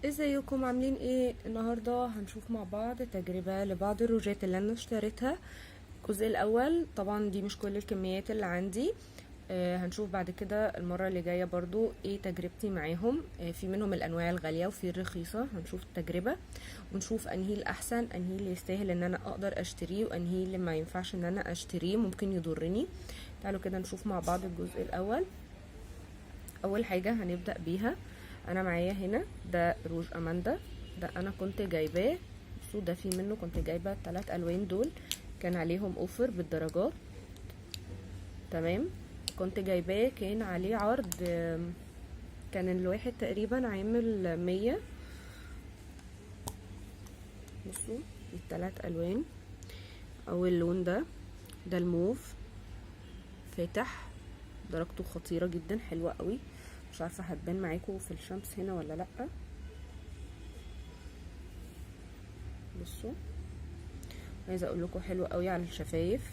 ازيكم عاملين ايه؟ النهارده هنشوف مع بعض تجربة لبعض الروجات اللي انا اشتريتها. الجزء الاول طبعا دي مش كل الكميات اللي عندي. هنشوف بعد كده المرة اللي جاية برضو ايه تجربتي معاهم. في منهم الانواع الغالية وفي الرخيصة. هنشوف التجربة ونشوف انهي الاحسن، انهي اللي يستاهل ان انا اقدر اشتريه، وانهي اللي ما ينفعش ان انا اشتريه ممكن يضرني. تعالوا كده نشوف مع بعض الجزء الاول. اول حاجة هنبدأ بيها، انا معايا هنا ده روج اماندا. ده انا كنت جايباه، بصوا ده في منه كنت جايبه 3 الوان دول، كان عليهم اوفر بالدرجات. تمام، كنت جايباه كان عليه عرض. كان الواحد تقريبا عامل 100. بصوا الثلاث الوان. اول لون ده الموف فاتح، درجته خطيره جدا، حلوه قوي. مش عارفه هتبان معاكم في الشمس هنا ولا لا. بصوا، عايزه اقول لكم حلو قوي على الشفايف.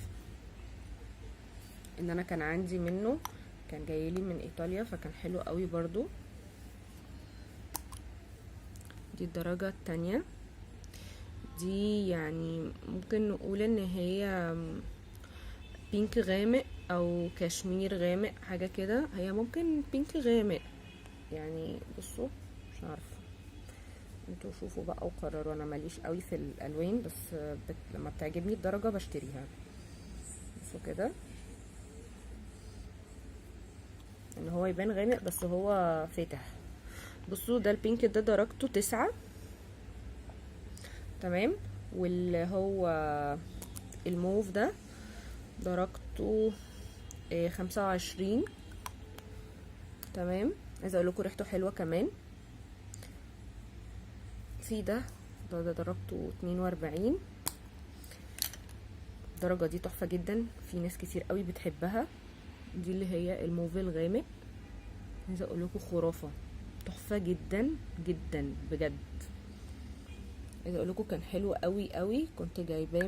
ان انا كان عندي منه، كان جايلي من ايطاليا، فكان حلو قوي برضو. دي الدرجة التانية. دي يعني ممكن نقول ان هي بينك غامق او كشمير غامق، حاجة كده. هي ممكن بينك غامق يعني. بصوا، مش عارفة، انتوا شوفوا بقى وقرروا. انا ماليش قوي في الالوان، بس لما بتعجبني الدرجة بشتريها. بصوا كده، ان هو يبان غامق بس هو فاتح. بصوا ده البينك ده درجته 9. تمام، واللي هو الموف ده درجته 25. تمام، عايزه اقول لكم ريحته حلوه كمان. في ده درجته 42. الدرجه دي تحفه جدا، في ناس كتير قوي بتحبها. دي اللي هي الموف الغامق. عايزه اقول لكم خرافه، تحفه جدا جدا بجد. عايزه اقول لكم كان حلو قوي قوي. كنت جايباه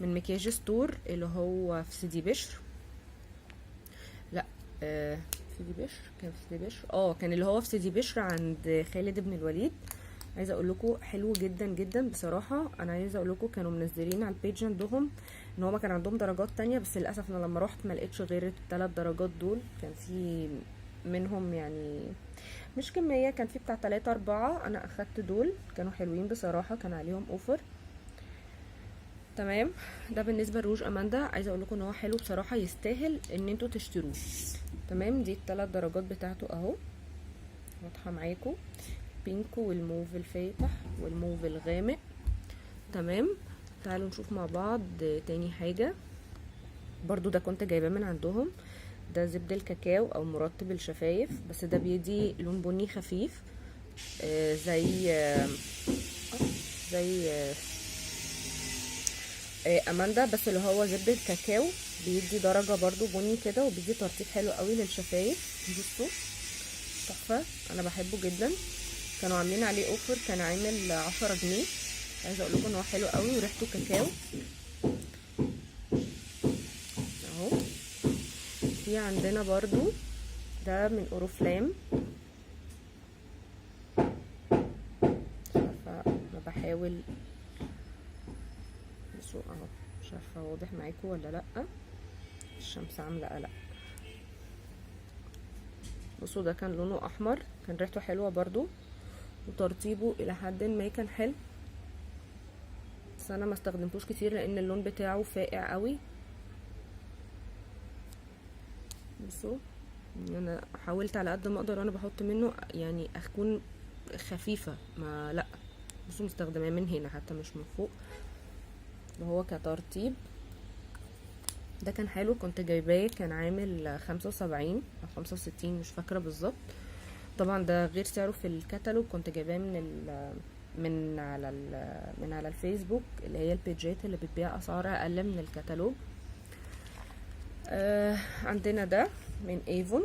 من مكياج ستور اللي هو في سيدي بشر. لا، سيدي بشر. كان في سيدي بشر، كان اللي هو في سيدي بشر عند خالد بن الوليد. عايزه اقول لكم حلو جدا جدا بصراحه. انا عايزه اقول لكم كانوا منزلين على البيج عندهم ان هما كان عندهم درجات تانية، بس للاسف انا لما رحت ما لقيتش غير الثلاث درجات دول. كان في منهم يعني مش كميه، كان في بتاع 3 4. انا اخدت دول، كانوا حلوين بصراحه، كان عليهم اوفر. تمام، ده بالنسبه لروج اماندا. عايزه اقول لكم ان هو حلو بصراحه، يستاهل ان انتوا تشتروه. تمام، دي الثلاث درجات بتاعته اهو، واضحه معاكم. بينك والموف الفاتح والموف الغامق. تمام، تعالوا نشوف مع بعض تاني حاجه. برضو ده كنت جايباه من عندهم. ده زبد الكاكاو او مرطب الشفايف، بس ده بيدي لون بني خفيف. زي اماندا، بس اللي هو زبدة الكاكاو بيدي درجة برضو بني كده، وبيدي ترطيب حلو قوي للشفايف. بصوا تحفة، انا بحبه جدا. كانوا عاملين عليه اوفر، كان عامل 10 جنيه. عايزه اقول لكم ان هو حلو قوي وريحته كاكاو اهو. في عندنا برضو ده من اوريفلام. مش عارفه، انا بحاول. بصوا اهو، مش عارفه واضح معاكم ولا لا، الشمس عامله قلق. بصوا ده كان لونه احمر، كان ريحته حلوه برضو، وترطيبه الى حد ما كان حلو، بس انا ما استخدمتوش كتير لان اللون بتاعه فاقع قوي. بصوا، انا حاولت على قد ما اقدر وانا بحط منه يعني اكون خفيفه، ما لا. بصوا مستخدماه من هنا حتى مش من فوق، وهو كترطيب. ده كان حلو، كنت جايباه كان عامل 75 او 65، مش فاكره بالظبط. طبعا ده غير سعره في الكتالوج. كنت جايباه من على الفيسبوك، اللي هي البيجات اللي بتبيع اسعار اقل من الكتالوج. عندنا ده من ايفون.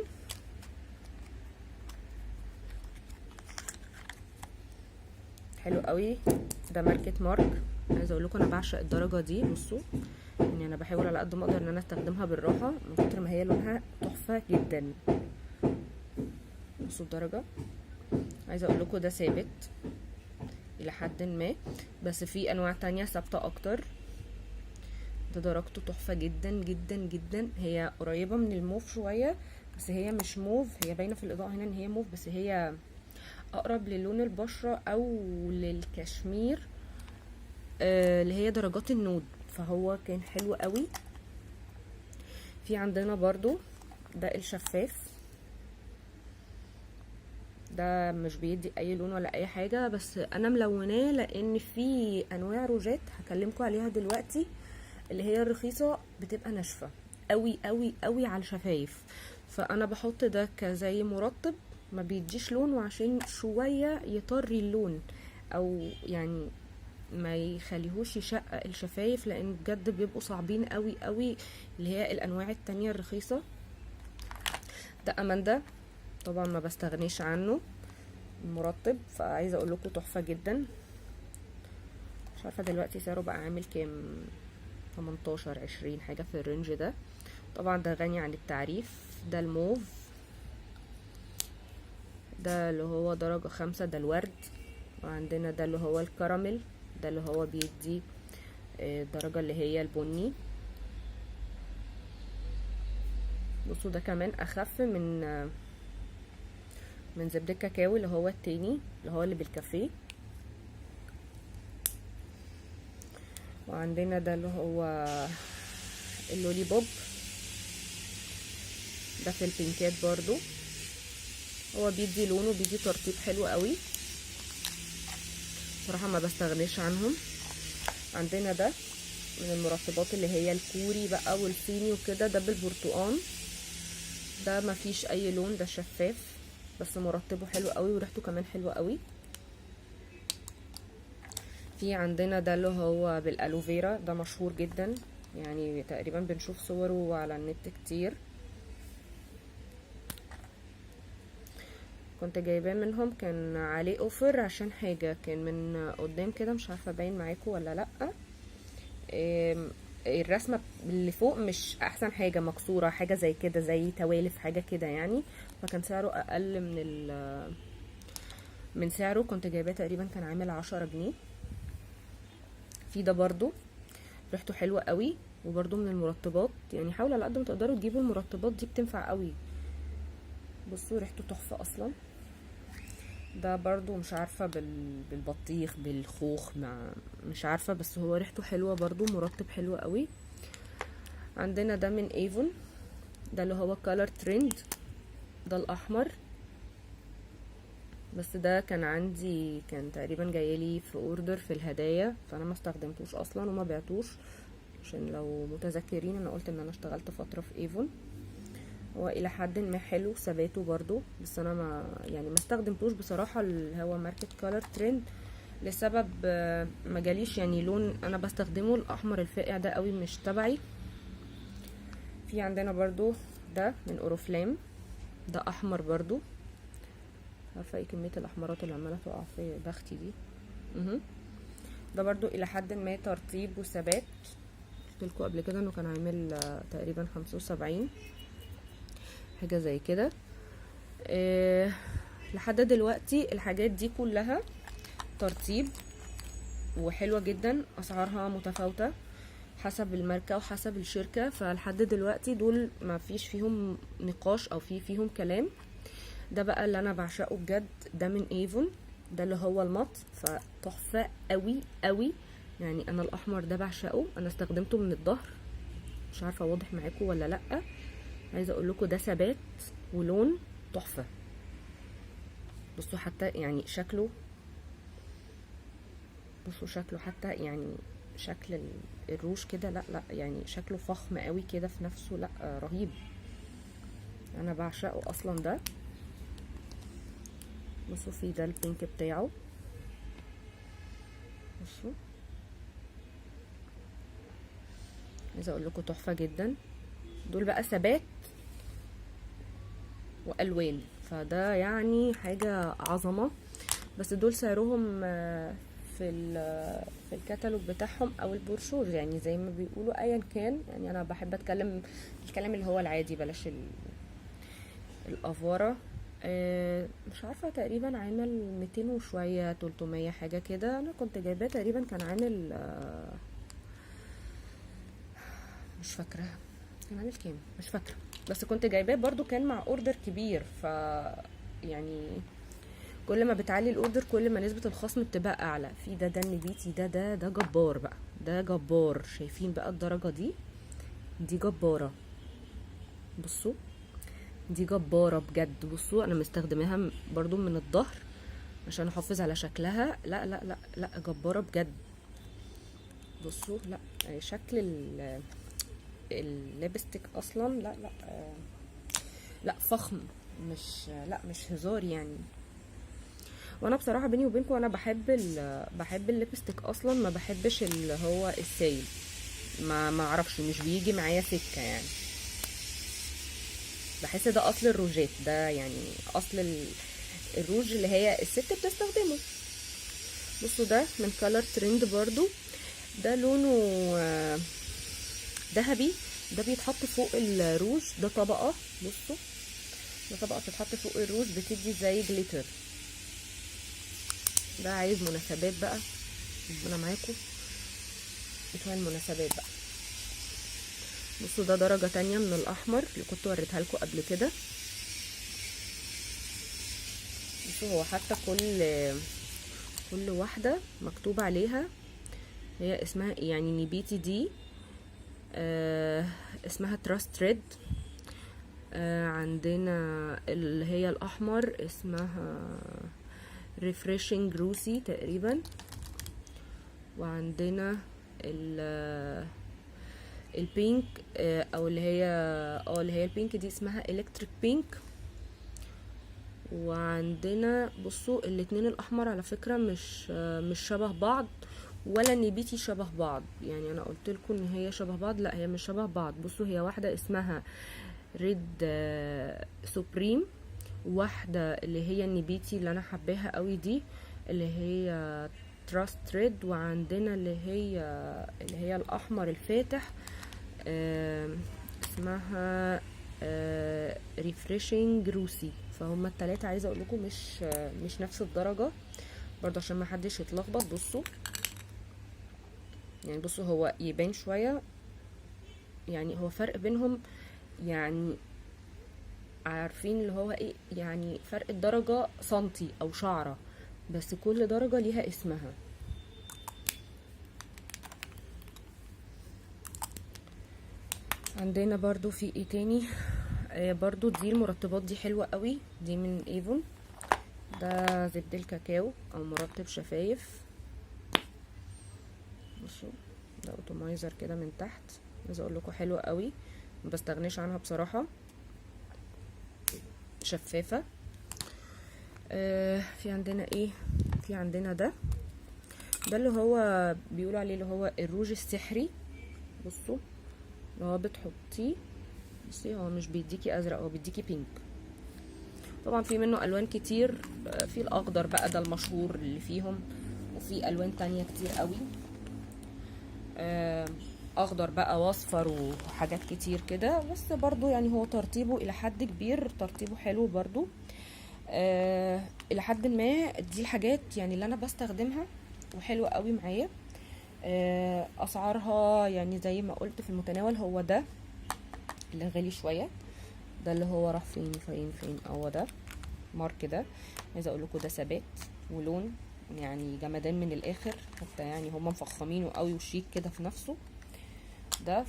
حلو قوي، ده ماركة مارك. عايزه اقول لكم انا بعشق الدرجه دي. بصوا يعني انا بحاول على قد ما اقدر ان انا استخدمها بالراحه من كتر ما هي لونها تحفه جدا. بصوا الدرجه عايزه اقول لكم ده ثابت الى حد ما، بس في انواع تانية ثابته اكتر. ده درجته تحفه جدا جدا جدا. هي قريبه من الموف شويه، بس هي مش موف، هي باينه في الاضاءه هنا ان هي موف، بس هي اقرب للون البشره او للكشمير، اللي هي درجات النود، فهو كان حلو قوي. في عندنا برضو ده الشفاف، ده مش بيدي اي لون ولا اي حاجه، بس انا ملوناه لان في انواع روجات هكلمكم عليها دلوقتي اللي هي الرخيصه بتبقى ناشفه قوي قوي قوي على الشفايف، فانا بحط ده كزي مرطب ما بيديش لون، وعشان شويه يطري اللون او يعني ما يخليهوش يشقق الشفايف، لان بجد بيبقوا صعبين قوي قوي اللي هي الانواع التانية الرخيصه. ده اماندا، طبعا ما بستغنيش عنه مرطب، فعايزه اقول لكم تحفه جدا. مش عارفه دلوقتي سعره بقى عامل كام، 18 20 حاجه في الرينج ده. طبعا ده غني عن التعريف. ده الموف، ده اللي هو درجه 5، ده الورد. وعندنا ده اللي هو الكراميل، ده اللي هو بيدي الدرجه اللي هي البني. بصوا ده كمان اخف من زبدة الكاكاو اللي هو التاني اللي هو اللي بالكافيه. وعندنا ده اللي هو اللولي بوب، ده في البينكات برضو، هو بيدي لون وبيدي ترطيب حلو قوي، صراحة ما بستغنيش عنهم. عندنا ده من المرطبات اللي هي الكوري بقى والصيني وكده، ده بالبرتقان، ده ما فيش اي لون، ده شفاف بس مرطبه حلو قوي وريحته كمان حلوه قوي. في عندنا ده اللي هو بالالوفيرا، ده مشهور جدا يعني تقريبا بنشوف صوره على النت كتير. كنت جايباه منهم كان عليه اوفر عشان حاجه، كان من قدام كده مش عارفه باين معاكم ولا لا، الرسمه اللي فوق مش احسن حاجه، مكسوره حاجه زي كده زي توالف حاجه كده يعني، فكان سعره اقل من سعره. كنت جايباه تقريبا كان عامل 10 جنيه. في ده برضو ريحته حلوه قوي وبرضو من المرطبات، يعني حاولوا على قد ما تقدروا تجيبوا المرطبات دي بتنفع قوي. بصوا ريحته تحفه اصلا. ده برضو مش عارفه بالبطيخ بالخوخ مش عارفه، بس هو ريحته حلوه برضو، مرطب حلو قوي. عندنا ده من ايفون، ده اللي هو كولر ترند، ده الاحمر، بس ده كان عندي كان تقريبا جايلي في اوردر في الهدايا، فانا ما استخدمتوش اصلا وما بعتوش، عشان لو متذكرين انا قلت ان انا اشتغلت فتره في ايفون. هو الى حد ما حلو ثباته برضو، بس انا ما استخدمتوش بصراحه، اللي هو ماركه كولر ترند، لسبب ما جاليش يعني لون انا بستخدمه الاحمر الفاقع ده قوي مش تبعي. في عندنا برضو ده من اوريفلام، ده احمر برضو، عارفه ايه كميه الاحمرات اللي عماله تقع في بختي دي. ده برضو الى حد ما ترطيب وثبات، قلت لكم قبل كده انه كان عامل تقريبا 75 حاجه زي كده. لحد دلوقتي الحاجات دي كلها ترطيب وحلوه جدا، اسعارها متفاوته حسب الماركه وحسب الشركه، فلحد دلوقتي دول ما فيش فيهم نقاش او فيهم كلام. ده بقى اللي انا بعشقه بجد، ده من ايفون، ده اللي هو المط، فتحفه قوي قوي يعني. انا الاحمر ده بعشقه، انا استخدمته من الظهر، مش عارفه واضح معاكم ولا لا. عايزه اقول لكم ده ثبات ولون تحفه. بصوا حتى يعني شكله، بصوا شكله حتى يعني شكل الروش كده، لا يعني شكله فخم قوي كده في نفسه، لا رهيب، انا بعشقه اصلا. ده بصوا في ده البينك بتاعه، بصوا عايزه اقول لكم تحفه جدا. دول بقى ثبات والوان، فده يعني حاجه عظمه، بس دول سعرهم في الكتالوج بتاعهم او البروشور يعني زي ما بيقولوا ايا كان، يعني انا بحب اتكلم الكلام اللي هو العادي، بلاش الافوره. مش عارفة، تقريبا عامل 200 وشوية، 300 حاجة كده. انا كنت جايباه تقريبا كان عامل مش فاكرة كان عامل كام، مش فاكرة. بس كنت جايباه برضو كان مع اوردر كبير، ف يعني كل ما بتعلي الاوردر كل ما نسبة الخصم بتبقى اعلى. في ده النبيتي ده جبار بقى، ده جبار. شايفين بقى الدرجة دي جبارة. بصوا دي جبارة بجد. بصوا انا مستخدماها برضو من الظهر عشان احافظ على شكلها. لا لا لا لا، جبارة بجد. بصوا، لا شكل الليبستيك اصلا، لا لا لا فخم، مش هزار يعني. وانا بصراحة بيني وبينكم انا بحب الليبستيك اصلا، ما بحبش اللي هو السايل. ما اعرفش، مش بيجي معايا سكة يعني. بحس ده اصل الروجات ده، يعني اصل الروج اللي هي الست بتستخدمه. بصوا ده من كولر ترند برضو. ده لونه ذهبي. ده بيتحط فوق الروج، ده طبقة. بصوا ده طبقة بتتحط فوق الروج بتدي زي جليتر. ده عايز مناسبات بقى، انا معاكم بتوع المناسبات بقى. بصوا ده درجة تانية من الأحمر اللي كنت وريتها لكم قبل كده. بصوا هو حتى كل واحدة مكتوب عليها هي اسمها ايه، يعني نبيتي دي اسمها تراست ريد. عندنا اللي هي الأحمر اسمها ريفريشنج روسي تقريبا. وعندنا البينك او اللي هي البينك دي اسمها الكتريك بينك. وعندنا بصوا الاتنين الاحمر على فكرة مش شبه بعض، ولا نبيتي شبه بعض. يعني انا قلت لكم ان هي شبه بعض، لا هي مش شبه بعض. بصوا هي واحدة اسمها ريد سوبريم، واحدة اللي هي النبيتي اللي انا حباها قوي دي اللي هي تراست ريد. وعندنا اللي هي الاحمر الفاتح اسمها ريفريشنج روسي. فهم التلاتة عايزه اقول لكم مش نفس الدرجه برضه عشان ما حدش يتلخبط. بصوا يعني بصوا هو يبان شويه، يعني هو فرق بينهم، يعني عارفين اللي هو ايه، يعني فرق الدرجه سنتي او شعره، بس كل درجه ليها اسمها. عندنا برضو في ايه تاني، برضو دي المرطبات دي حلوة قوي، دي من ايفون. ده زبد الكاكاو او مرطب شفايف. بصوا ده اوتومايزر كده من تحت، عايزه اقول لكم حلوة قوي، ما بستغنيش عنها بصراحة، شفافة. في عندنا ايه، في عندنا ده اللي هو بيقولوا عليه اللي هو الروج السحري. بصوا اللي هو بتحطيه، بصي هو مش بيديكي ازرق، هو بيديكي بينك. طبعا في منه الوان كتير، في الاخضر بقى ده المشهور اللي فيهم، وفي الوان تانية كتير قوي، اخضر بقى واصفر وحاجات كتير كده. بس برضو يعني هو ترطيبه الى حد كبير ترطيبه حلو برضو الى حد ما. دي الحاجات يعني اللي انا بستخدمها وحلوة قوي معايا. اسعارها يعني زي ما قلت في المتناول. هو ده اللي غالي شوية، ده اللي هو راح فين هو ده مارك. ده عايزه اقول لكم ده ثبات ولون، يعني جمدان من الاخر. حتى يعني هم مفخمينه قوي وشيك كده في نفسه.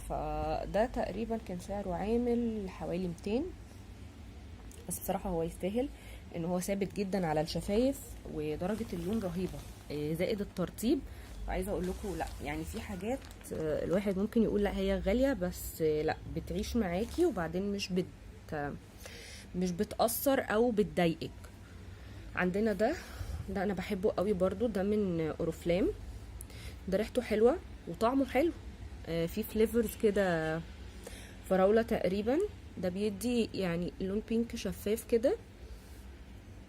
فده تقريبا كان سعره عامل حوالي 200، بس بصراحه هو يستاهل ان هو ثابت جدا على الشفايف، ودرجه اللون رهيبه زائد الترطيب. عايزه اقول لكم لا يعني في حاجات الواحد ممكن يقول لا هي غاليه، بس لا بتعيش معاكي، وبعدين مش بتأثر او بتضايقك. عندنا ده انا بحبه قوي برضو، ده من اورفلام. ده ريحته حلوه وطعمه حلو، في فليفرز كده فراوله تقريبا. ده بيدي يعني لون بينك شفاف كده،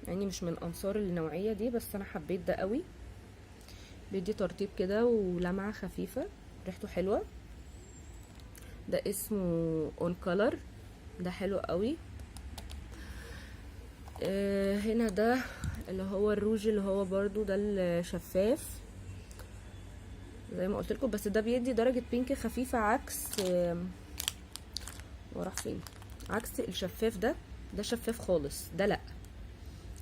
يعني مش من انصار النوعيه دي، بس انا حبيت ده قوي. بيدي ترطيب كده ولمعه خفيفه، ريحته حلوه. ده اسمه اون كولر، ده حلو قوي. هنا ده اللي هو الروج اللي هو برضو ده الشفاف زي ما قلت لكم، بس ده بيدي درجة بينك خفيفة عكس وراح فين، عكس الشفاف ده شفاف خالص، ده لا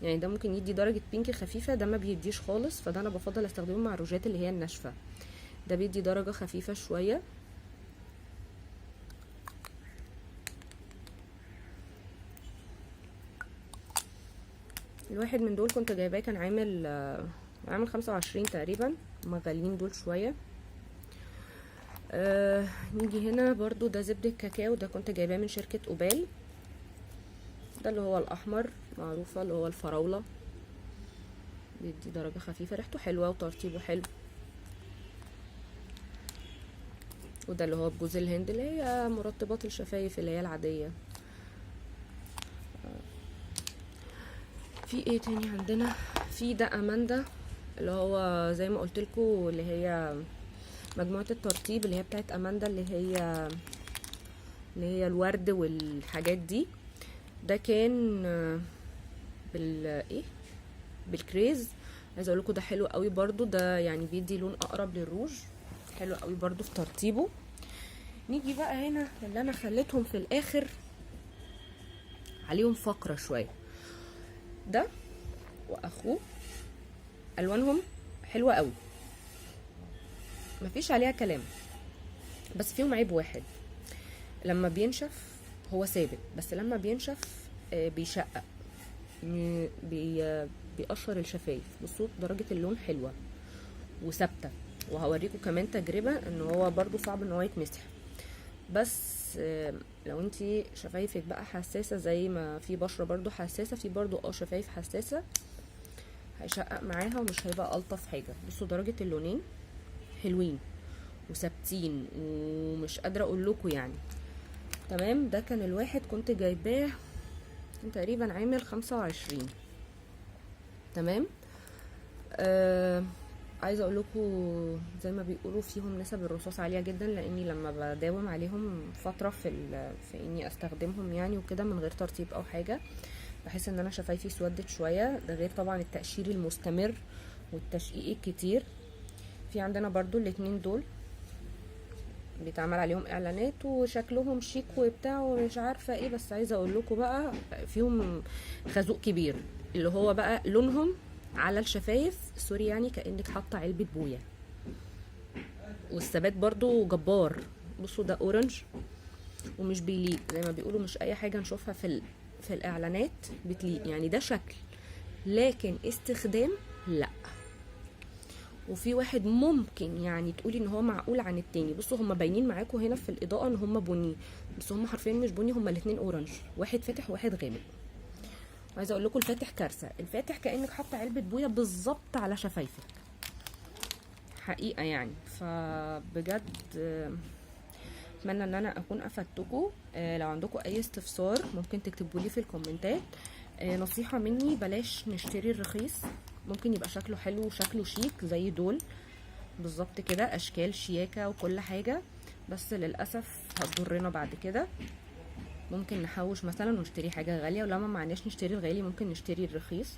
يعني ده ممكن يدي درجة بينك خفيفة، ده ما بيديش خالص، فده انا بفضل استخدمه مع الروجات اللي هي الناشفة. ده بيدي درجة خفيفة شوية. الواحد من دول كنت جايباه كان عامل 25 تقريبا، هما غاليين دول شوية. نيجي هنا برضو ده زبدة كاكاو، ده كنت جايباه من شركة اوبال، ده اللي هو الاحمر معروفة اللي هو الفراولة، بيدي درجة خفيفة، ريحته حلوة وترطيبه حلو. وده اللي هو بجوز الهند اللي هي مرطبات الشفايف اللي هي العادية. في ايه تاني عندنا؟ في ده اماندا اللي هو زي ما قلت لكم اللي هي مجموعة الترطيب اللي هي بتاعت اماندا اللي هي الورد والحاجات دي. ده كان بالكريز. عايزه اقول لكم ده حلو قوي برضو، ده يعني بيدي لون اقرب للروج، حلو قوي برضو في ترطيبه. نيجي بقى هنا اللي انا خليتهم في الاخر عليهم فقرة شوية، ده واخوه الوانهم حلوة قوي مفيش عليها كلام، بس فيهم عيب واحد، لما بينشف هو ثابت، بس لما بينشف بيشقق، بيقشر الشفايف. بصوا درجة اللون حلوة وثابتة، وهوريكم كمان تجربة ان هو برضو صعب ان هو يتمسح، بس لو انتي شفايفك بقى حساسة زي ما في بشرة برضو حساسة، في برضو شفايف حساسة هيشقق معاها ومش هيبقى ألطف حاجة. بصوا درجة اللونين حلوين وثابتين ومش قادرة اقول لكم يعني تمام. ده كان الواحد كنت جايباه كان تقريبا عامل 25 تمام. عايزه اقول لكم زي ما بيقولوا فيهم نسب الرصاص عاليه جدا، لاني لما بداوم عليهم فتره في اني استخدمهم يعني وكده من غير ترطيب او حاجه، بحس ان انا شفايفي سودت شويه، ده غير طبعا التقشير المستمر والتشقيق الكتير. في عندنا برضو الاتنين دول بيتعمل عليهم اعلانات وشكلهم شيك وبتاع ومش عارفه ايه، بس عايزه اقول لكم بقى فيهم خازوق كبير، اللي هو بقى لونهم على الشفايف سوري يعني كأنك حاطه علبه بويا، والثبات برضو جبار. بصوا ده اورنج ومش بيليق زي ما بيقولوا، مش اي حاجه نشوفها في الاعلانات بتليق يعني، ده شكل لكن استخدام لا. وفي واحد ممكن يعني تقولي ان هو معقول عن التاني. بصوا هما باينين معاكم هنا في الاضاءه ان هما بني، بس هما حرفيا مش بني، هما الاتنين اورنج، واحد فاتح وواحد غامق. عايزه اقول لكم الفاتح كارثه، الفاتح كانك حاطه علبه بويا بالظبط على شفايفك حقيقه يعني. فبجد اتمنى ان انا اكون افدتكم. لو عندكم اي استفسار ممكن تكتبوا لي في الكومنتات. نصيحه مني بلاش نشتري الرخيص، ممكن يبقى شكله حلو وشكله شيك زي دول بالظبط كده، اشكال شياكه وكل حاجه، بس للاسف هتضرنا بعد كده. ممكن نحوش مثلا ونشتري حاجه غاليه، ولما معناش نشتري الغالي ممكن نشتري الرخيص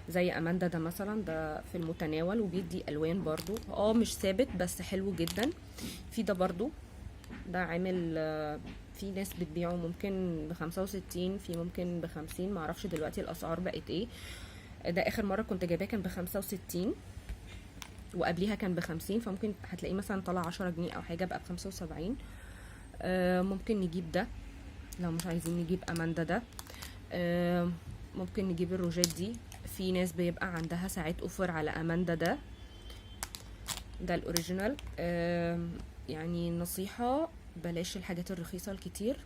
زي اماندا ده مثلا، ده في المتناول وبيدي الوان برضو مش ثابت بس حلو جدا. في ده برضو ده عامل في ناس بتبيعه ممكن ب65، في ممكن ب50، معرفش دلوقتي الاسعار بقت ايه. ده اخر مره كنت جايباه كان ب65 وقبليها كان ب50، فممكن هتلاقيه مثلا طلع 10 جنيه او حاجه بقى ب75. ممكن نجيب ده لو مش عايزين نجيب اماندا ده. ممكن نجيب الروجات دي، في ناس بيبقى عندها ساعات اوفر على اماندا ده الاوريجينال. يعني نصيحه بلاش الحاجات الرخيصه الكتير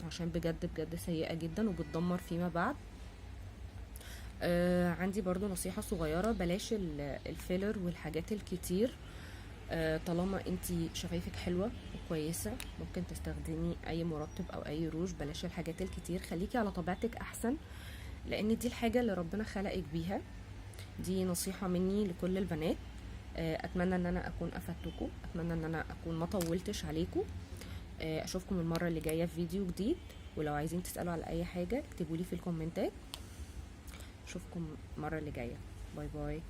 عشان بجد بجد سيئه جدا وبتدمر فيما بعد. عندي برضو نصيحة صغيرة، بلاش الفيلر والحاجات الكتير. طالما انتي شفايفك حلوة وكويسة ممكن تستخدمي اي مرطب او اي روج، بلاش الحاجات الكتير، خليكي على طبيعتك احسن، لان دي الحاجة اللي ربنا خلقك بيها. دي نصيحة مني لكل البنات. اتمنى ان انا اكون افدتكم، اتمنى ان انا اكون ما طولتش عليكم. اشوفكم المرة اللي جاية في فيديو جديد، ولو عايزين تسألوا على اي حاجة اكتبوا لي في الكومنتات. اشوفكم المره اللي جايه. باي باي.